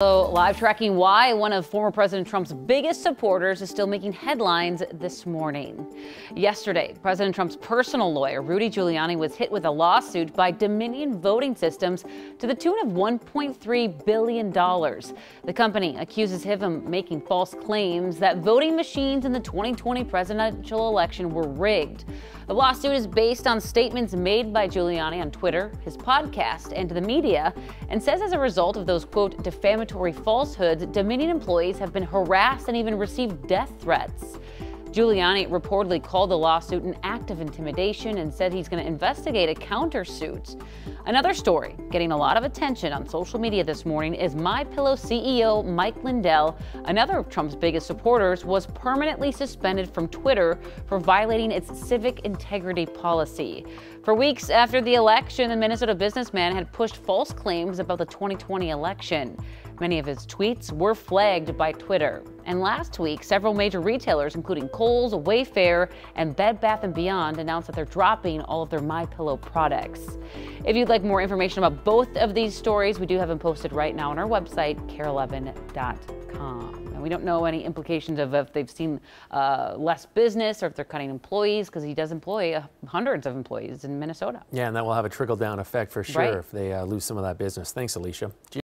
So, live tracking why one of former President Trump's biggest supporters is still making headlines this morning. Yesterday, President Trump's personal lawyer, Rudy Giuliani, was hit with a lawsuit by Dominion Voting Systems to the tune of $1.3 billion. The company accuses him of making false claims that voting machines in the 2020 presidential election were rigged. The lawsuit is based on statements made by Giuliani on Twitter, his podcast, and to the media, and says as a result of those, quote, defamatory falsehoods, Dominion employees have been harassed and even received death threats. Giuliani reportedly called the lawsuit an act of intimidation and said he's going to investigate a countersuit. Another story getting a lot of attention on social media this morning is MyPillow CEO Mike Lindell, another of Trump's biggest supporters, was permanently suspended from Twitter for violating its civic integrity policy. For weeks after the election, the Minnesota businessman had pushed false claims about the 2020 election. Many of his tweets were flagged by Twitter. And last week, several major retailers, including Kohl's, Wayfair, and Bed Bath & Beyond, announced that they're dropping all of their MyPillow products. If you'd like more information about both of these stories, we do have them posted right now on our website, KARE11.com. And we don't know any implications of if they've seen less business or if they're cutting employees, because he does employ hundreds of employees in Minnesota. Yeah, and that will have a trickle-down effect for sure, right, if they lose some of that business. Thanks, Alicia.